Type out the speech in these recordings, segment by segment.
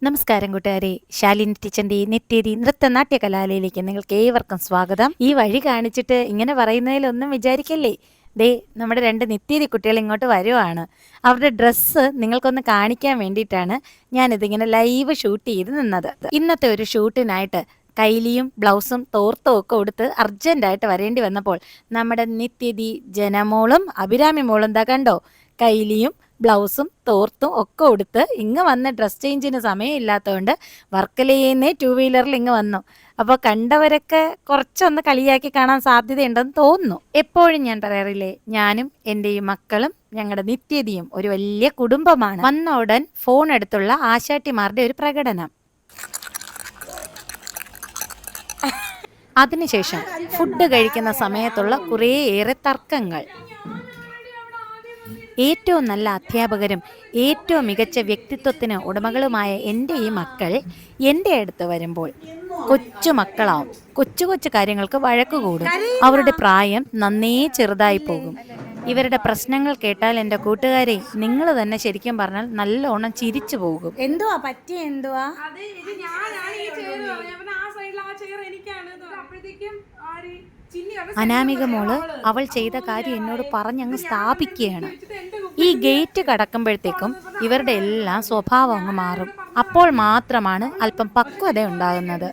നമസ്കാരം കൂട്ടുകാരെ, ശാലിനി ടീച്ചറിന്റെ നിത്യതി നൃത്തനാട്യ കലാലയിലേക്ക് നിങ്ങൾക്ക് ഏവർക്കും സ്വാഗതം. ഈ വഴി കാണിച്ചിട്ട് ഇങ്ങനെ പറയുന്നതിലൊന്നും വിചാരിക്കല്ലേ. ദേ നമ്മുടെ 2 നിത്യതി കുട്ടികൾ ഇങ്ങോട്ട് വരുവാണ്. അവരുടെ ഡ്രസ്സ് നിങ്ങൾക്കൊന്ന് കാണിക്കാൻ വേണ്ടിയിട്ടാണ് ഞാനിതിങ്ങനെ ലൈവ് ഷൂട്ട് ചെയ്ത് നിന്നത്. ഇന്നത്തെ ഒരു ഷൂട്ടിനായിട്ട് കൈലിയും ബ്ലൗസും തോർത്തും ഒക്കെ കൊടുത്ത് അർജന്റായിട്ട് വരേണ്ടി വന്നപ്പോൾ നമ്മുടെ നിത്യതി ജനമോളും അഭിരാമി മോളും എന്താ കണ്ടോ, കൈലിയും ബ്ലൗസും തോർത്തും ഒക്കെ കൊടുത്ത് ഇങ്ങ് വന്ന് ഡ്രസ് ചേഞ്ചിന് സമയമില്ലാത്തതുകൊണ്ട് വർക്കലയിന്നേ 2 വീലറിൽ ഇങ്ങ് വന്നു. അപ്പോൾ കണ്ടവരൊക്കെ കുറച്ചൊന്ന് കളിയാക്കി കാണാൻ സാധ്യതയുണ്ടെന്ന് തോന്നുന്നു. എപ്പോഴും ഞാൻ പറയാറില്ലേ, ഞാനും എൻ്റെ ഈ മക്കളും ഞങ്ങളുടെ നിത്യതിയും ഒരു വലിയ കുടുംബമാണ്. വന്ന ഉടൻ ഫോൺ എടുത്തുള്ള ആശാട്ടിമാരുടെ ഒരു പ്രകടനം, അതിനുശേഷം ഫുഡ് കഴിക്കുന്ന സമയത്തുള്ള കുറേയേറെ തർക്കങ്ങൾ, ഏറ്റവും നല്ല അധ്യാപകരും ഏറ്റവും മികച്ച വ്യക്തിത്വത്തിന് ഉടമകളുമായ എൻ്റെ ഈ മക്കൾ എൻ്റെ അടുത്ത് വരുമ്പോൾ കൊച്ചു മക്കളാവും. കൊച്ചു കൊച്ചു കാര്യങ്ങൾക്ക് വഴക്ക് കൂടും. അവരുടെ പ്രായം നന്നേ ചെറുതായി പോകും. ഇവരുടെ പ്രശ്നങ്ങൾ കേട്ടാൽ എൻ്റെ കൂട്ടുകാരെ, നിങ്ങൾ തന്നെ ശരിക്കും പറഞ്ഞാൽ നല്ലോണം ചിരിച്ചു പോകും. എന്തുവാ പറ്റിയ എന്തുവാ? അനാമിക മോള് അവൾ ചെയ്ത കാര്യം എന്നോട് പറഞ്ഞങ്ങ് സ്ഥാപിക്കുകയാണ്. ഈ ഗേറ്റ് കടക്കുമ്പോഴത്തേക്കും ഇവരുടെ എല്ലാം സ്വഭാവം അങ്ങ് മാറും. അപ്പോൾ മാത്രമാണ് അല്പം പക്വത ഉണ്ടാകുന്നത്.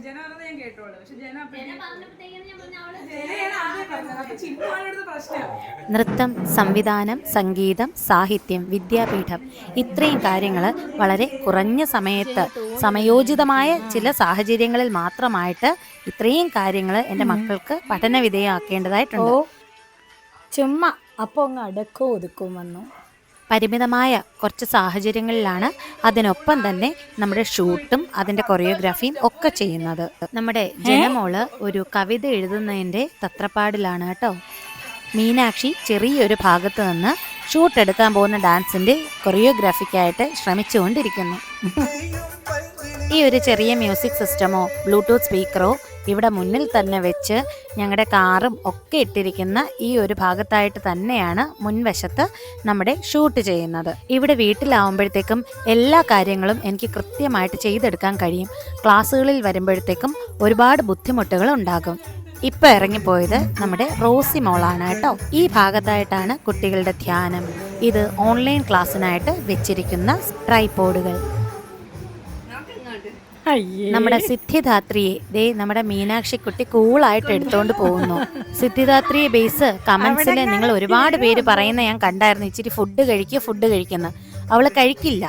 നൃത്തം, സംവിധാനം, സംഗീതം, സാഹിത്യം, വിദ്യാപീഠം, ഇത്രയും കാര്യങ്ങൾ വളരെ കുറഞ്ഞ സമയത്ത് സമയോചിതമായ ചില സാഹചര്യങ്ങളിൽ മാത്രമായിട്ട് ഇത്രയും കാര്യങ്ങൾ എൻ്റെ മക്കൾക്ക് പഠന വിധേയമാക്കേണ്ടതായിട്ടുണ്ട്. ചുമ്മാ അപ്പോൾ അങ്ങ് അടക്കോ ഒതുക്കും വന്നു. പരിമിതമായ കുറച്ച് സാഹചര്യങ്ങളിലാണ് അതിനൊപ്പം തന്നെ നമ്മുടെ ഷൂട്ടും അതിൻ്റെ കൊറിയോഗ്രാഫിയും ഒക്കെ ചെയ്യുന്നത്. നമ്മുടെ ജനമോള് ഒരു കവിത എഴുതുന്നതിൻ്റെ തത്രപ്പാടിലാണ് കേട്ടോ. മീനാക്ഷി ചെറിയൊരു ഭാഗത്ത് നിന്ന് ഷൂട്ട് എടുക്കാൻ പോകുന്ന ഡാൻസിൻ്റെ കൊറിയോഗ്രാഫിക്കായിട്ട് ശ്രമിച്ചുകൊണ്ടിരിക്കുന്നു. ഈ ഒരു ചെറിയ മ്യൂസിക് സിസ്റ്റമോ ബ്ലൂടൂത്ത് സ്പീക്കറോ ഇവിടെ മുന്നിൽ തന്നെ വെച്ച് ഞങ്ങളുടെ കാറും ഒക്കെ ഇട്ടിരിക്കുന്ന ഈ ഒരു ഭാഗത്തായിട്ട് തന്നെയാണ് മുൻവശത്ത് നമ്മുടെ ഷൂട്ട് ചെയ്യുന്നത്. ഇവിടെ വീട്ടിലാവുമ്പോഴത്തേക്കും എല്ലാ കാര്യങ്ങളും എനിക്ക് കൃത്യമായിട്ട് ചെയ്തെടുക്കാൻ കഴിയും. ക്ലാസ്സുകളിൽ വരുമ്പോഴത്തേക്കും ഒരുപാട് ബുദ്ധിമുട്ടുകൾ ഉണ്ടാകും. ഇപ്പം ഇറങ്ങിപ്പോയത് നമ്മുടെ റോസി മോളാണ് കേട്ടോ. ഈ ഭാഗത്തായിട്ടാണ് കുട്ടികളുടെ ധ്യാനം. ഇത് ഓൺലൈൻ ക്ലാസ്സിനായിട്ട് വെച്ചിരിക്കുന്ന ട്രൈപോഡുകൾ. നമ്മുടെ സിദ്ധിദാത്രിയെ ദേ നമ്മുടെ മീനാക്ഷി കുട്ടി കൂളായിട്ട് എടുത്തോണ്ട് പോകുന്നു. സിദ്ധിദാത്രിയെ ബേസ് കമന്റ്സിൽ നിങ്ങൾ ഒരുപാട് പേര് പറയുന്ന ഞാൻ കണ്ടായിരുന്നു, ഇച്ചിരി ഫുഡ് കഴിക്കുന്ന. അവള് കഴിക്കില്ല.